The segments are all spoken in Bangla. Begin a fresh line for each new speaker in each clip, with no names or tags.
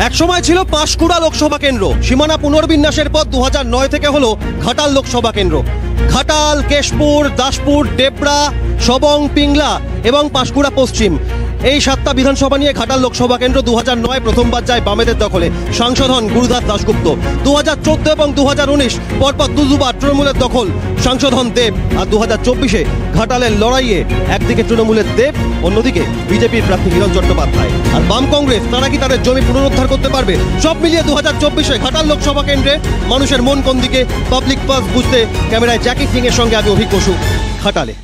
একসময় ছিল পাঁশকুড়া লোকসভা কেন্দ্র, সীমানা পুনর্বিন্যাসের পর 2009 থেকে হলো ঘাটাল লোকসভা কেন্দ্র। ঘাটাল, কেশপুর, দাসপুর, ডেবরা, সবং, পিংলা এবং পাঁশকুড়া পশ্চিম, এই 7টা বিধানসভা নিয়ে ঘাটাল লোকসভা কেন্দ্র 2009 প্রথমবার যায় বামেদের দখলে। সাংসদ হন গুরুদাস দাশগুপ্ত। 2014 এবং 2019 পরপর দুবার তৃণমূলের দখল, সাংসদ হন দেব। আর 2024-এ ঘাটালের লড়াইয়ে একদিকে তৃণমূলের দেব, অন্যদিকে বিজেপির প্রার্থী হিরণ চট্টোপাধ্যায়। আর বাম কংগ্রেস, তারা কি তাদের জমি পুনরুদ্ধার করতে পারবে? সব মিলিয়ে 2024-এ ঘাটাল লোকসভা কেন্দ্রে মানুষের মন কোন দিকে, পাবলিক পাস বুঝতে ক্যামেরায় জ্যাকি সিং এর সঙ্গে আমি অভিক বসু, ঘাটালে।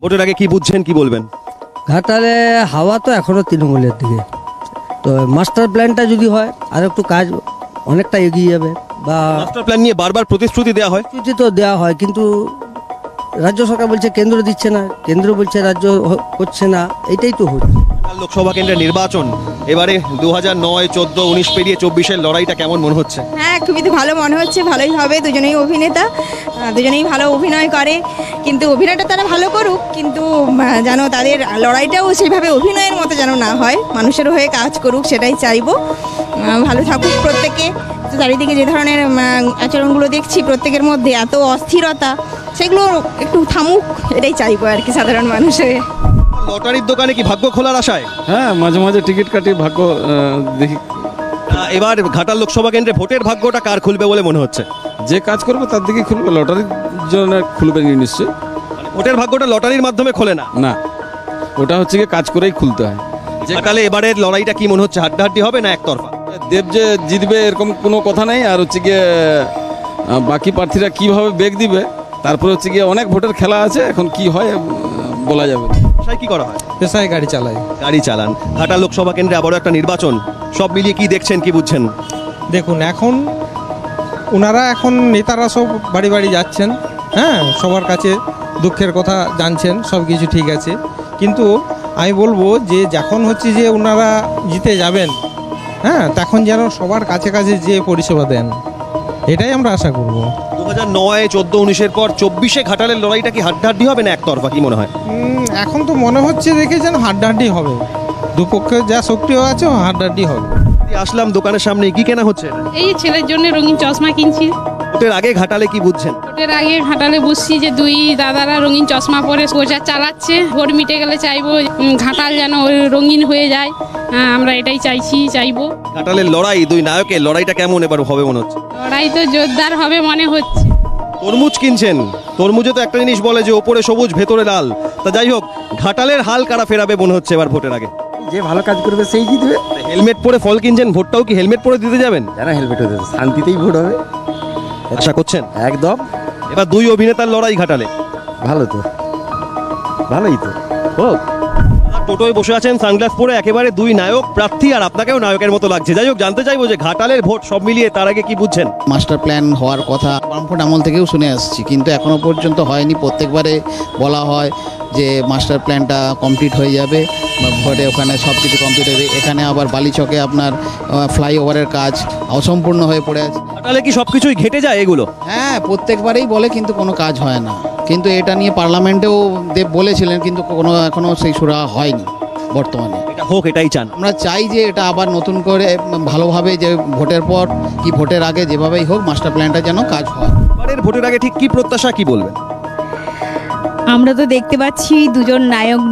ভোটের আগে কি বুঝছেন, কি বলবেন?
ঘাটালে হাওয়া তো এখনো তৃণমূলের দিকে, তো মাস্টার প্ল্যানটা যদি হয় আর একটু কাজ অনেকটা এগিয়ে যাবে। বা
মাস্টার প্ল্যান নিয়ে বারবার প্রতিশ্রুতি দেওয়া হয়,
প্রতিশ্রুতি তো দেওয়া হয়, কিন্তু রাজ্য সরকার বলছে কেন্দ্র দিচ্ছে না, কেন্দ্র বলছে রাজ্য করছে না, এটাই তো হচ্ছে।
লোকসভা কেন্দ্রের নির্বাচন এবারে 2009, 14, 19 পেরিয়ে 24-এর লড়াইটা কেমন মনে হচ্ছে?
হ্যাঁ, খুবই তো ভালো মনে হচ্ছে, ভালোই হবে। দুজনেই অভিনেতা, দুজনেই ভালো অভিনয় করে, কিন্তু অভিনয়টা তারা ভালো করুক, কিন্তু যেন তাদের লড়াইটাও সেইভাবে অভিনয়ের মতো যেন না হয়, মানুষের হয়ে কাজ করুক, সেটাই চাইবো। ভালো থাকুক প্রত্যেকে। চারিদিকে যে ধরনের আচরণগুলো দেখছি প্রত্যেকের মধ্যে, এত অস্থিরতা, সেগুলো একটু থামুক, এটাই চাইবো আর কি সাধারণ মানুষের।
লটারির দোকানে কি ভাগ্য খোলার আশায়?
হ্যাঁ, মাঝে মাঝে টিকিট কাটি, ভাগ্য দেখি।
এবার ঘাটাল লোকসভা কেন্দ্রে ভোটের ভাগ্যটা কার খুলবে বলে মনে হচ্ছে?
যে কাজ করবে তার দিকে খুলবে, লটারির জন্য খুলবে নিশ্চয়ই।
ভোটের ভাগ্যটা লটারির মাধ্যমে খোলে না?
না, ওটা হচ্ছে কি কাজ করেই খুলতে হয়।
ঘাটালে এবারের লড়াইটা কি মনে হচ্ছে, হাড্ডাহাড্ডি হবে না একতরফা?
দেব যে জিতবে এরকম কোনো কথা নেই, আর হচ্ছে গিয়ে বাকি প্রার্থীরা কিভাবে বেগ দিবে, তারপরে হচ্ছে গিয়ে অনেক ভোটের খেলা আছে, এখন কি হয় বলা যাবে।
কি করা হয়?
পেশায় গাড়ি চালাই।
গাড়ি চালান। ঘাটাল লোকসভা কেন্দ্রে আবারও একটা নির্বাচন, সব মিলিয়ে কি দেখছেন, কি বুঝছেন?
দেখুন, এখন ওনারা নেতারা সব বাড়ি বাড়ি যাচ্ছেন, হ্যাঁ, সবার কাছে দুঃখের কথা জানছেন, সব কিছু ঠিক আছে, কিন্তু আমি বলবো যে যখন হচ্ছে যে ওনারা জিতে যাবেন, হ্যাঁ, তখন যেন সবার কাছে কাছে যে পরিষেবা দেন, এটাই আমরা আশা করব।
2009, 14, 19-এর পর 24-এ ঘাটালের লড়াইটা কি হাড্ডাহাড্ডি হবে না একতরফা, কি মনে হয়?
এখন তো মনে হচ্ছে দেখে যেন হাড্ডাহাড্ডি হবে, দুপক্ষে যা শক্তিও আছে হাড্ডাহাড্ডি হবে।
আসলাম দোকানের সামনে, কি কেনা হচ্ছে?
এই ছেলের জন্য রঙিন চশমা কিনছি।
ভোটের আগে ঘাটালে কি বুঝছেন?
ভোটের আগে ঘাটালে বুঝছি যে দুই দাদারা রঙিন চশমা পরে প্রচার চালাচ্ছে। ভোট মিটে গেলে চাইবো ঘাটাল যেন রঙিন হয়ে যায়, আমরা এটাই চাইবো।
ঘাটালের লড়াই, দুই নায়কের লড়াইটা কেমন এবার হবে মনে হচ্ছে?
লড়াই তো জোরদার হবে মনে হচ্ছে।
তরমুজ কিনছেন, তরমুজে তো একটা জিনিস বলে যে ওপরে সবুজ ভেতরে লাল, তা যাই হোক, ঘাটালের হাল কারা ফেরাবে মনে হচ্ছে এবার ভোটের আগে?
যে ভালো কাজ করবে সেই জিতবে।
হেলমেট পরে ফল কিনছেন, ভোটটাও কি হেলমেট পরে দিতে যাবেন?
যারা হেলমেট হতে শান্তিতেই ভোট হবে
আশা করছেন?
একদম।
এবার দুই অভিনেতার লড়াই ঘাটালে,
ভালো তো, ভালোই তো হোক।
টোটোয় বসে আছেন সানগ্লাস পরে, একেবারে দুই নায়ক প্রার্থী, আর আপনাকেও নায়কের মতো লাগছে। যাই হোক, জানতে চাইবো যে ঘাটালের ভোট সব মিলিয়ে তার আগে কি বুঝছেন?
মাস্টার প্ল্যান হওয়ার কথা বামফ্রন্ট আমল থেকেও শুনে আসছি, কিন্তু এখনো পর্যন্ত হয়নি। প্রত্যেকবারে বলা হয় যে মাস্টার প্ল্যানটা কমপ্লিট হয়ে যাবে, ভোটে ওখানে সব কিছু কমপ্লিট হবে, এখানে আবার বালিচকে আপনার ফ্লাইওভারের কাজ অসম্পূর্ণ হয়ে পড়ে আছে।
ঘাটালে কি সবকিছুই ঘেটে যায় এগুলো?
হ্যাঁ, প্রত্যেকবারেই বলে, কিন্তু কোনো কাজ হয় না। কিন্তু এটা নিয়ে পার্লামেন্টেও দেব বলেছিলেন, কিন্তু এখনো সেই সুরা হয়নি বর্তমানে।
এটা হোক, এটাই চান?
আমরা চাই যে এটা আবার নতুন করে ভালোভাবে, যে ভোটের পর কি ভোটের আগে যেভাবেই হোক মাস্টার প্ল্যানটা যেন কাজ হয়।
এবারের ভোটের আগে ঠিক কি প্রত্যাশা, কি বলবেন?
আমরা তো দেখতে পাচ্ছি দুজন নায়ক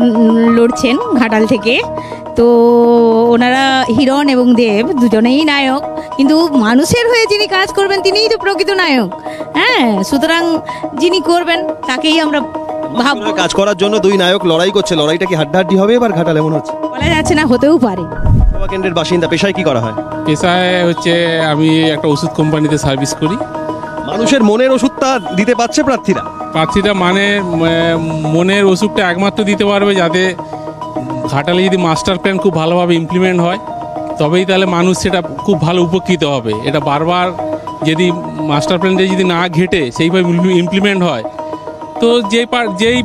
লড়ছেন ঘাটাল থেকে, তো ওনারা হিরণ এবং দেব দুজনেই নায়ক, কিন্তু মানুষের হয়ে যিনি কাজ করবেন তিনিই তো প্রকৃত নায়ক। হ্যাঁ, সুতরাং যিনি করবেন তাকেই আমরা ভাববো।
কাজ করার জন্য দুই নায়ক লড়াই করছে, লড়াইটা কি হাড্ডাহাড্ডি হবে এবার ঘাটালে মনে হচ্ছে?
বলা যাচ্ছে না, হতেও পারে।
লোকসভা কেন্দ্রের বাসিন্দা, পেশায় কি করা হয়?
পেশায় হচ্ছে আমি একটা ওষুধ কোম্পানিতে সার্ভিস করি।
মানুষের মনের ওষুধটা দিতে পারছে প্রার্থীরা?
প্রার্থীরা মনের ওষুধটা একমাত্র দিতে পারবে যাতে ঘাটালে যদি মাস্টার প্ল্যান খুব ভালোভাবে ইমপ্লিমেন্ট হয়, তবেই তাহলে মানুষ সেটা খুব ভালো উপকৃত হবে। এটা বারবার যদি মাস্টার প্ল্যানটা যদি না ঘেটে সেইভাবে ইমপ্লিমেন্ট হয়, তো যেই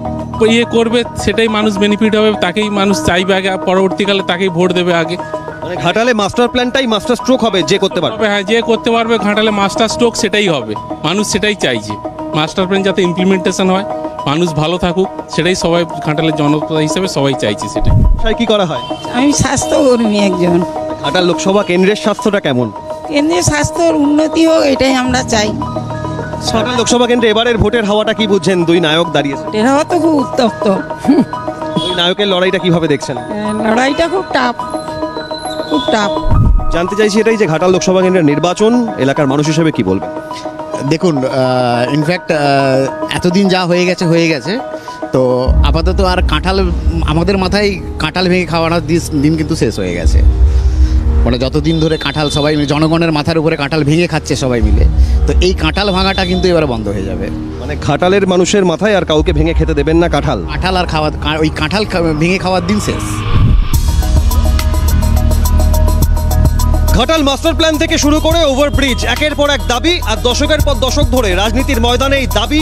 ইয়ে করবে সেটাই মানুষ বেনিফিট হবে, তাকেই মানুষ চাইবে আগে, পরবর্তীকালে তাকেই ভোট দেবে আগে।
মানে ঘাটালে মাস্টার প্ল্যানটাই মাস্টার স্ট্রোক হবে, যে করতে পারবে।
হ্যাঁ, যে করতে পারবে ঘাটালে মাস্টার স্ট্রোক সেটাই হবে, মানুষ সেটাই চাইছে। মাস্টার প্ল্যান যাতে ইমপ্লিমেন্টেশন হয়, মানুষ ভালো থাকুক, সেটাই সবাই ঘাটালের জনতা হিসেবে সবাই চাইছে সেটাই।
কি করা হয়?
আমি স্বাস্থ্যকর্মী একজন।
ঘাটাল লোকসভা কেন্দ্রের স্বাস্থ্যটা কেমন?
কেন্দ্রের স্বাস্থ্যর উন্নতি হোক, এটাই আমরা চাই।
ঘাটাল লোকসভা কেন্দ্রে এবারের ভোটের হাওয়াটা কি বুঝছেন? দুই নায়ক দাঁড়িয়েছে,
এর হাওয়া তো খুব উত্তপ্ত।
ওই নায়কের লড়াইটা কিভাবে দেখছেন?
লড়াইটা খুব টাফ, খুব টাফ।
জানতে চাইছি এটাই যে ঘাটাল লোকসভা কেন্দ্রের নির্বাচন এলাকার মানুষ হিসেবে কি বলবেন?
দেখুন, ইনফ্যাক্ট এতদিন যা হয়ে গেছে, তো আপাতত আর কাঁঠাল আমাদের মাথায় কাঁঠাল ভেঙে খাওয়ানোর দিন কিন্তু শেষ হয়ে গেছে। মানে যতদিন ধরে কাঁঠাল সবাই মিলে জনগণের মাথার উপরে কাঁঠাল ভেঙে খাচ্ছে সবাই মিলে, তো এই কাঁঠাল ভাঙাটা কিন্তু এবারে বন্ধ হয়ে যাবে।
মানে ঘাটালের মানুষের মাথায় আর কাউকে ভেঙে খেতে দেবেন না কাঁঠাল?
কাঁঠাল আর ওই কাঁঠাল ভেঙে খাওয়ার দিন শেষ।
ঘাটাল মাস্টার প্ল্যান থেকে শুরু করে ওভারব্রিজ, একের পর এক দাবি, আর দশকের পর দশক ধরে রাজনীতির ময়দানে এই দাবি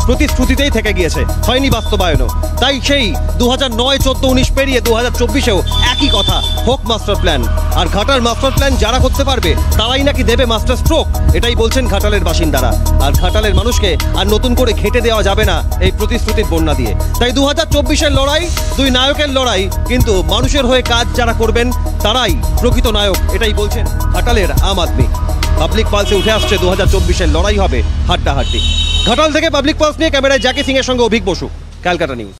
প্রতিশ্রুতিতেই থেকে গিয়েছে, হয়নি বাস্তবায়নও। তাই সেই 2009, 14, 19 পেরিয়ে 2024-এও একই কথা, হোক মাস্টার প্ল্যান। আর ঘাটাল মাস্টার প্ল্যান যারা করতে পারবে তারাই নাকি দেবে মাস্টার স্ট্রোক, এটাই বলছেন ঘাটালের বাসিন্দারা। আর ঘাটালের মানুষকে আর নতুন করে ঘেঁটে দেওয়া যাবে না এই প্রতিশ্রুতির বন্যা দিয়ে। তাই 2024-এর লড়াই, দুই নায়কের লড়াই, কিন্তু মানুষের হয়ে কাজ যারা করবেন তারাই প্রকৃত নায়ক, এটাই বলছেন ঘাটালের আম আদমি। পাবলিক পালসে উঠে আসছে 2024-এর লড়াই হবে হাড্ডাহাড্ডি। ঘাটাল থেকে পাবলিক পালস নিয়ে ক্যামেরায় জ্যাকি সিং এর সঙ্গে অভিক বসু, ক্যালকাটা নিউজ।